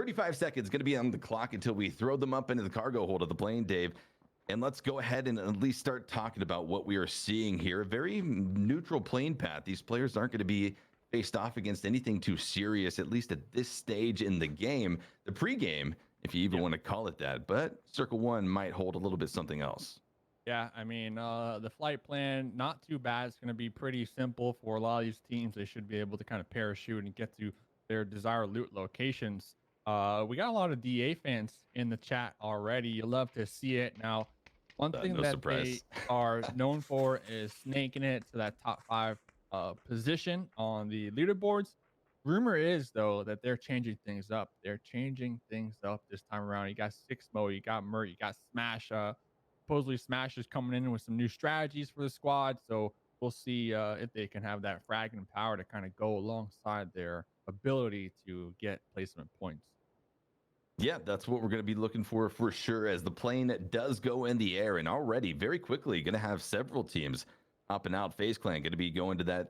35 seconds going to be on the clock until we throw them up into the cargo hold of the plane, Dave. And let's go ahead and at least start talking about what we are seeing here. A very neutral plane path. These players aren't going to be faced off against anything too serious, at least at this stage in the game. The pregame, if you even want to call it that. But Circle 1 might hold a little bit something else. Yeah, I mean, the flight plan, not too bad. It's going to be pretty simple for a lot of these teams. They should be able to kind of parachute and get to their desired loot locations. We got a lot of DA fans in the chat already. You love to see it. Now, one thing No that surprise. they are known for is snaking it to that top 5 position on the leaderboards. Rumor is, though, that they're changing things up. They're changing things up this time around. You got Sixmo, you got Mert, you got Smash. Supposedly Smash is coming in with some new strategies for the squad, so we'll see if they can have that fragment power to kind of go alongside their ability to get placement points. Yeah, that's what we're going to be looking for sure, as the plane does go in the air, and already very quickly going to have several teams hopping out. FaZe Clan going to be going to that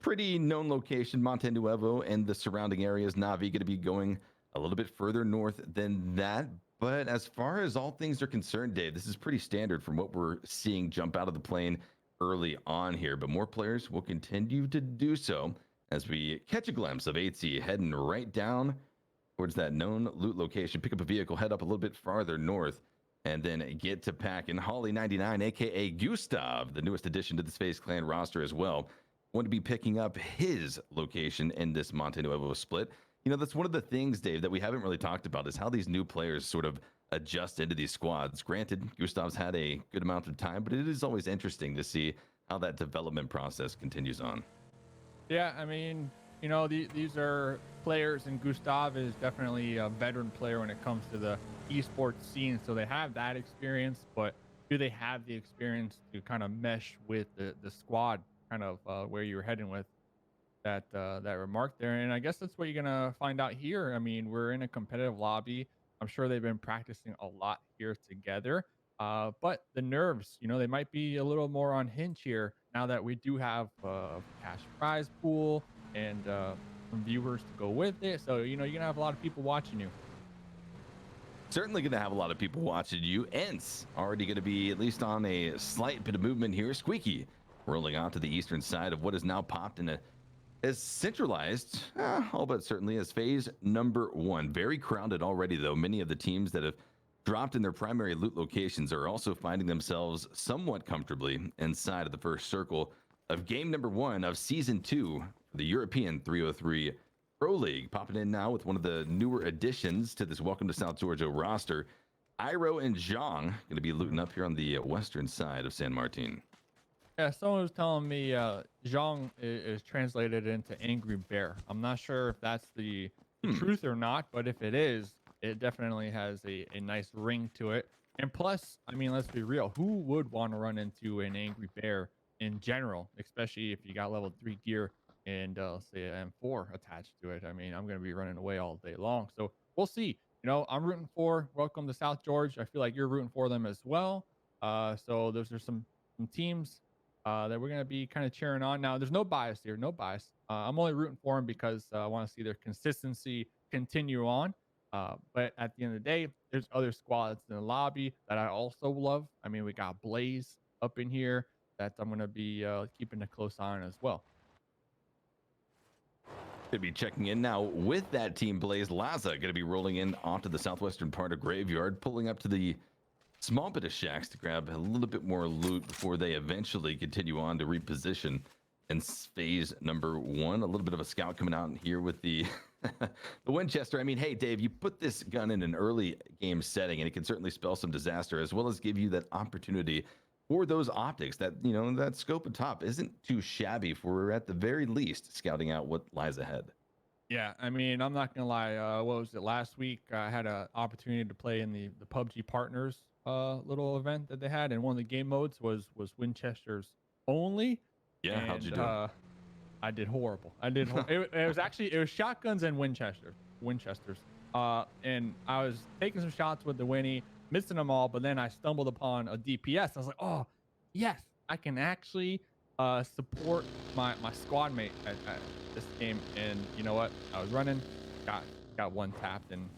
pretty known location, Monte Nuevo and the surrounding areas. Navi going to be going a little bit further north than that. But as far as all things are concerned, Dave, this is pretty standard from what we're seeing jump out of the plane early on here. But more players will continue to do so as we catch a glimpse of 8C heading right down towards that known loot location. Pick up a vehicle, head up a little bit farther north, and then get to pack. And Holly99, aka Gustav, the newest addition to the FaZe Clan roster as well, going to be picking up his location in this Monte Nuevo split. You know, that's one of the things, Dave, that we haven't really talked about, is how these new players sort of adjust into these squads. Granted, Gustav's had a good amount of time, but it is always interesting to see how that development process continues on. Yeah, I mean, you know, these are players, and Gustav is definitely a veteran player when it comes to the esports scene, so they have that experience, but do they have the experience to kind of mesh with the squad, kind of where you're heading with that remark there? And I guess that's what you're gonna find out here. I mean, we're in a competitive lobby. I'm sure they've been practicing a lot here together, but the nerves, you know, they might be a little more on hinge here now that we do have a cash prize pool and some viewers to go with it. So, you know, you're gonna have a lot of people watching you. Certainly going to have a lot of people watching you. Ents already going to be at least on a slight bit of movement here. Squeaky rolling out to the eastern side of what is now popped in a as centralized, all but certainly, as phase number 1. Very crowded already, though. Many of the teams that have dropped in their primary loot locations are also finding themselves somewhat comfortably inside of the first circle of game number 1 of season 2 for the European 303 Pro League. Popping in now with one of the newer additions to this Welcome to South Georgia roster. Iro and Zhang going to be looting up here on the western side of San Martin. Yeah, someone was telling me Zhang is translated into Angry Bear. I'm not sure if that's the truth or not, but if it is, it definitely has a nice ring to it. And plus, I mean, let's be real, who would want to run into an Angry Bear in general, especially if you got level 3 gear and say an M4 attached to it? I mean, I'm going to be running away all day long. So we'll see. You know, I'm rooting for Welcome to South George. I feel like you're rooting for them as well. So those are some teams that we're going to be kind of cheering on. Now, there's no bias here, no bias. I'm only rooting for them because I want to see their consistency continue on. But at the end of the day, there's other squads in the lobby that I also love. I mean, we got Blaze up in here that I'm going to be keeping a close eye on as well. Going to be checking in now with that team. Blaze Laza going to be rolling in onto the southwestern part of Graveyard, pulling up to the small bit of shacks to grab a little bit more loot before they eventually continue on to reposition in phase number 1. A little bit of a scout coming out here with the the Winchester. I mean, hey, Dave, you put this gun in an early game setting and it can certainly spell some disaster, as well as give you that opportunity for those optics. That, you know, that scope atop isn't too shabby for, at the very least, scouting out what lies ahead. Yeah, I mean, I'm not gonna lie. What was it, last week? I had an opportunity to play in the PUBG Partners little event that they had, and one of the game modes was Winchesters only. Yeah, and, how'd you do? I did horrible. It was shotguns and Winchesters. And I was taking some shots with the Winnie, missing them all, but then I stumbled upon a DPS. I was like, oh yes, I can actually support my squad mate at this game. And you know what? I was running, got got one tapped and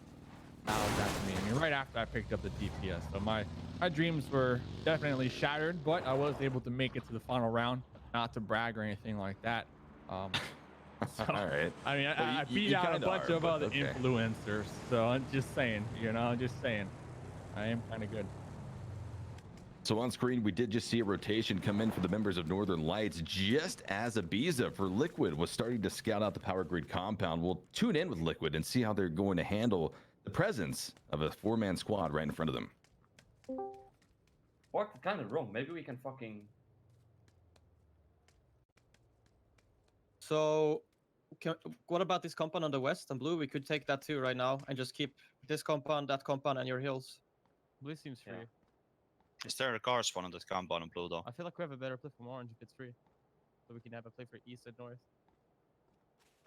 now that's me. I mean, right after I picked up the DPS. So my dreams were definitely shattered, but I was able to make it to the final round. Not to brag or anything like that. So, All right. I mean, Well, I beat out a kinda bunch are, of but other okay. influencers. So I'm just saying, you know, I'm just saying, I am kind of good. So on screen, we did just see a rotation come in for the members of Northern Lights just as Ibiza for Liquid was starting to scout out the power grid compound. We'll tune in with Liquid and see how they're going to handle the presence of a 4-man squad right in front of them. What kind of wrong? Maybe we can fucking. So, what about this compound on the west and blue? We could take that too right now and just keep this compound, that compound, and your hills. Blue seems free. Yeah. Is there a car spawn on that compound in blue though? I feel like we have a better play from orange if it's free. So we can have a play for east and north.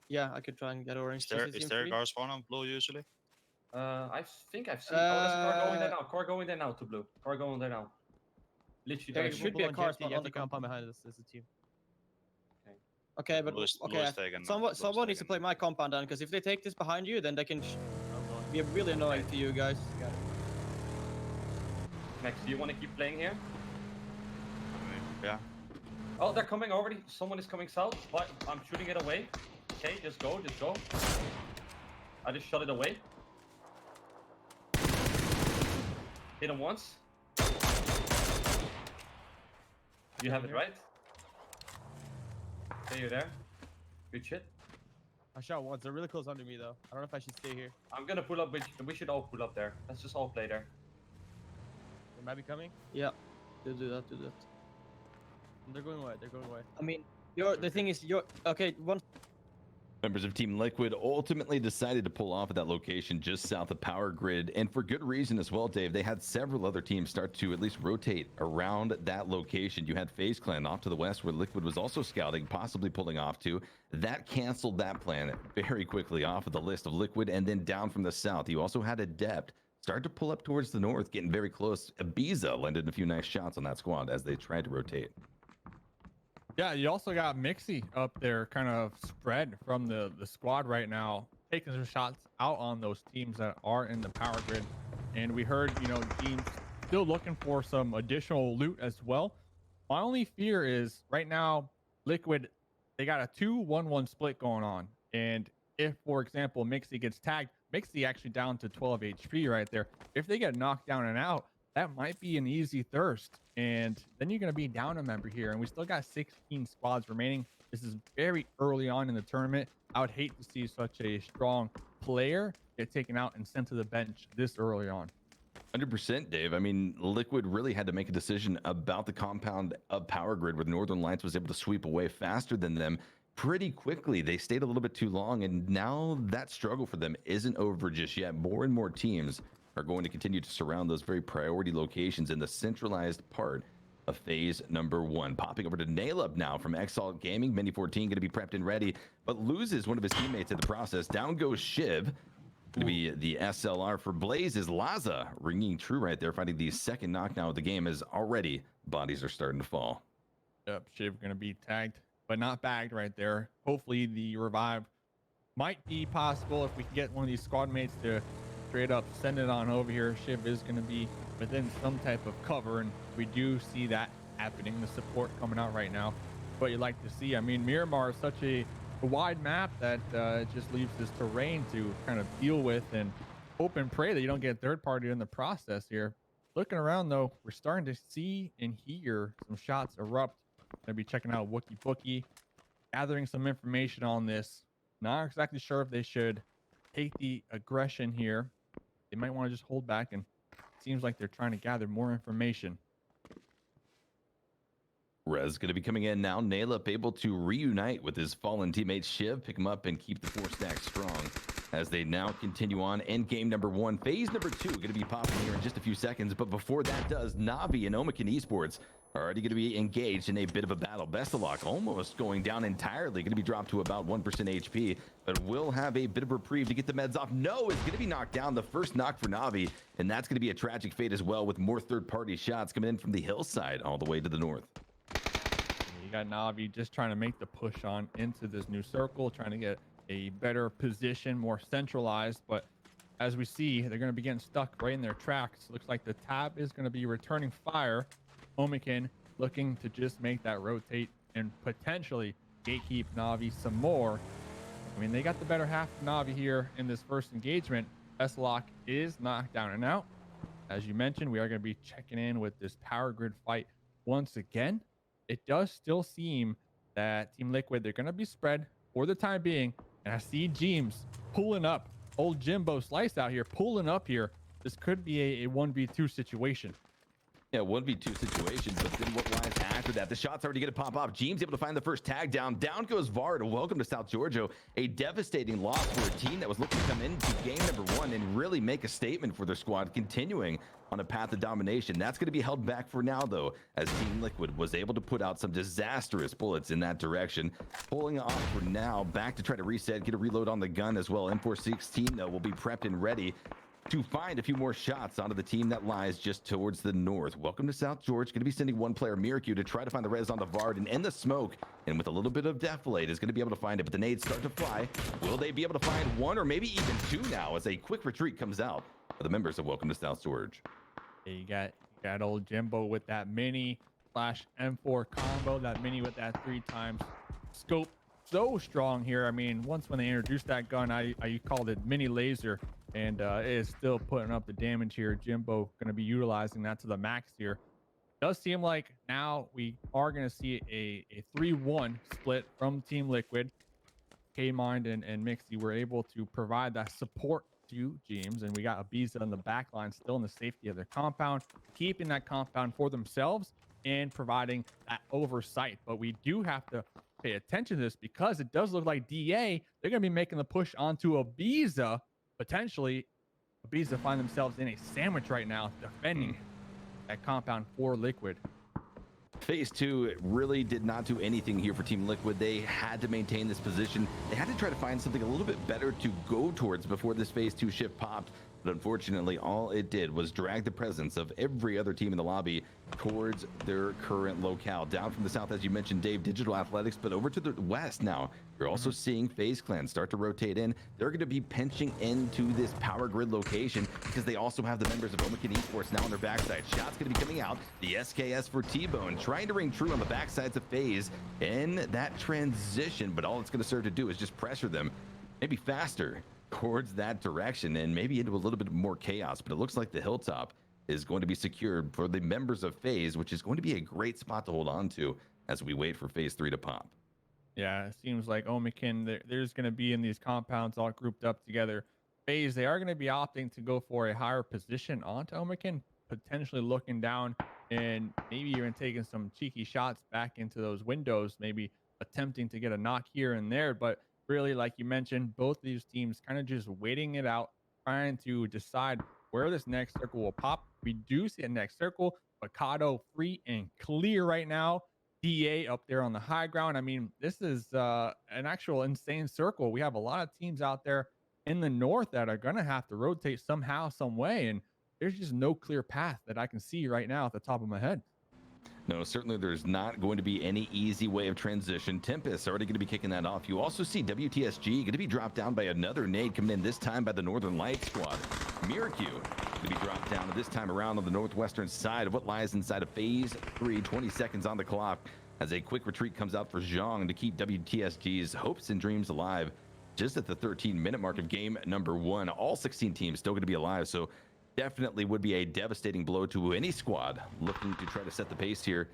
Yeah, I could try and get orange. Is there a car spawn on blue usually? I think I've seen. Oh, there's a car going there now. Car going there now to blue. Car going there now. Literally. There there. should be a car spawn on the compound behind us as a team. Okay, but Blue is okay. taken, Someone needs to taken. play my compound then, because if they take this behind you, then they can I'm going. be really annoying to you guys. Got it. Max, do you want to keep playing here? Yeah. Oh, they're coming already. Someone is coming south, but I'm shooting it away. Okay, just go, just go. I just shot it away. Hit him once. You have it right. Okay, you're there. Good shit. I shot once. They're really close under me though. I don't know if I should stay here. I'm gonna pull up. We should all pull up there. Let's just all play there. They might be coming. Yeah, do that. They're going away. They're going away. I mean, the thing is, okay. One. Members of Team Liquid ultimately decided to pull off at that location just south of Power Grid, and for good reason as well, Dave. They had several other teams start to at least rotate around that location. You had FaZe Clan off to the west, where Liquid was also scouting, possibly pulling off to. That canceled that plan very quickly off of the list of Liquid, and then down from the south, you also had Adept start to pull up towards the north, getting very close. Ibiza landed a few nice shots on that squad as they tried to rotate. Yeah, you also got Mixie up there kind of spread from the squad right now, taking some shots out on those teams that are in the power grid. And we heard, you know, teams still looking for some additional loot as well. My only fear is right now, Liquid, they got a 2-1-1 split going on. And if, for example, Mixie gets tagged, Mixie actually down to 12 HP right there. If they get knocked down and out, that might be an easy thirst. And then you're going to be down a member here. And we still got 16 squads remaining. This is very early on in the tournament. I would hate to see such a strong player get taken out and sent to the bench this early on. 100%, Dave. I mean, Liquid really had to make a decision about the compound of Power Grid, where Northern Lights was able to sweep away faster than them pretty quickly. They stayed a little bit too long, and now that struggle for them isn't over just yet. More and more teams are going to continue to surround those very priority locations in the centralized part of phase number 1. Popping over to Nailub now from Exalt Gaming. Mini 14 going to be prepped and ready, but loses one of his teammates in the process. Down goes Shiv. Going to be the SLR for Blaze is Laza ringing true right there, finding the second knockdown of the game as already bodies are starting to fall. Yep, Shiv going to be tagged, but not bagged right there. Hopefully the revive might be possible if we can get one of these squad mates to straight up send it on over here. Shiv is going to be within some type of cover, and we do see that happening. The support coming out right now, what you like to see. I mean, Miramar is such a wide map that it just leaves this terrain to kind of deal with and hope and pray that you don't get third party in the process here. Looking around though, we're starting to see and hear some shots erupt. Gonna be checking out Wookie Bookie, gathering some information on this. Not exactly sure if they should take the aggression here. They might want to just hold back, and it seems like they're trying to gather more information. Rez going to be coming in now. Nailup able to reunite with his fallen teammate Shiv, pick him up and keep the 4 stack strong as they now continue on. End game number 1. Phase number 2 going to be popping here in just a few seconds. But before that does, Navi and Omican Esports are already going to be engaged in a bit of a battle. Bestalok almost going down entirely, going to be dropped to about 1% HP, but will have a bit of reprieve to get the meds off. No, is going to be knocked down. The first knock for Navi, and that's going to be a tragic fate as well, with more third-party shots coming in from the hillside all the way to the north. You got Navi just trying to make the push on into this new circle, trying to get a better position, more centralized. But as we see, they're going to be getting stuck right in their tracks. Looks like the tab is going to be returning fire. Omikin looking to just make that rotate and potentially gatekeep Na'Vi some more. I mean, they got the better half of Na'Vi here in this first engagement. S-Lock is knocked down and out. As you mentioned, we are going to be checking in with this power grid fight once again. It does still seem that Team Liquid, they're going to be spread for the time being. And I see James pulling up. Old Jimbo Slice out here pulling up here. This could be a 1v2 situation. Yeah, 1v2 situation, but then what lies after that? The shot's already going to pop off. James able to find the first tag down. Down goes Vard. Welcome to South Georgia. A devastating loss for a team that was looking to come into game number 1 and really make a statement for their squad, continuing on a path of domination. That's going to be held back for now, though, as Team Liquid was able to put out some disastrous bullets in that direction. Pulling off for now, back to try to reset, get a reload on the gun as well. M416, though, will be prepped and ready to find a few more shots onto the team that lies just towards the north. Welcome to South George. Going to be sending one player, Miracu, to try to find the res on the Vard and in the smoke. And with a little bit of deflate, is going to be able to find it. But the nades start to fly. Will they be able to find one or maybe even two now as a quick retreat comes out for the members of Welcome to South George? Yeah, you got old Jimbo with that mini slash M4 combo. That mini with that 3x scope. So strong here. I mean, once when they introduced that gun, I called it mini laser. And it is still putting up the damage here. Jimbo going to be utilizing that to the max here. Does seem like now we are going to see a 3-1 split from Team Liquid. K-Mind and Mixie were able to provide that support to James. And we got Ibiza on the back line still in the safety of their compound, keeping that compound for themselves and providing that oversight. But we do have to pay attention to this because it does look like DA, they're going to be making the push onto Ibiza. Potentially, Ibiza find themselves in a sandwich right now, defending that compound for Liquid. Phase 2 really did not do anything here for Team Liquid. They had to maintain this position. They had to try to find something a little bit better to go towards before this Phase 2 shift popped. But unfortunately, all it did was drag the presence of every other team in the lobby towards their current locale. Down from the south, as you mentioned, Dave, Digital Athletics, but over to the west now. You're also seeing FaZe Clan start to rotate in. They're going to be pinching into this power grid location because they also have the members of Omikin Esports now on their backside. Shots going to be coming out. The SKS for T-Bone trying to ring true on the backsides of FaZe in that transition, but all it's going to serve to do is just pressure them maybe faster towards that direction and maybe into a little bit more chaos. But it looks like the hilltop is going to be secured for the members of FaZe, which is going to be a great spot to hold on to as we wait for Phase 3 to pop. Yeah, it seems like Omikin, there's going to be in these compounds all grouped up together. FaZe, they are going to be opting to go for a higher position onto Omikin, potentially looking down and maybe even taking some cheeky shots back into those windows, maybe attempting to get a knock here and there. But really, like you mentioned, both these teams kind of just waiting it out, trying to decide where this next circle will pop. We do see a next circle. Mikado free and clear right now. DA up there on the high ground. I mean, this is an actual insane circle. We have a lot of teams out there in the north that are going to have to rotate somehow, some way. And there's just no clear path that I can see right now at the top of my head. No, certainly there's not going to be any easy way of transition. Tempest already going to be kicking that off. You also see WTSG going to be dropped down by another nade coming in, this time by the Northern Light squad. Miracu going to be dropped down this time around on the northwestern side of what lies inside of Phase 3. 20 seconds on the clock as a quick retreat comes out for Zhang to keep WTSG's hopes and dreams alive. Just at the 13-minute mark of game number 1, all 16 teams still going to be alive. So definitely would be a devastating blow to any squad looking to try to set the pace here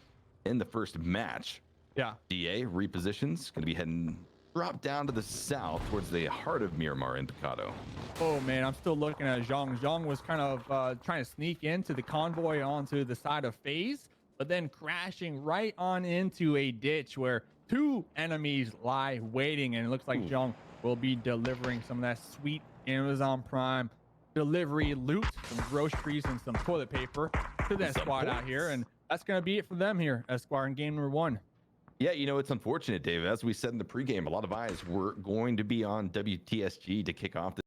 in the first match. Yeah. DA repositions, going to be heading drop down to the south towards the heart of Miramar and Picado. Oh man, I'm still looking at Zhang. Zhang was kind of trying to sneak into the convoy onto the side of FaZe, but then crashing right on into a ditch where 2 enemies lie waiting, and it looks like Zhang will be delivering some of that sweet Amazon Prime delivery loot, some groceries and some toilet paper to that squad out here. And that's going to be it for them here, Esquire, in game number 1. Yeah, you know, it's unfortunate, Dave. As we said in the pregame, a lot of eyes were going to be on WTSG to kick off the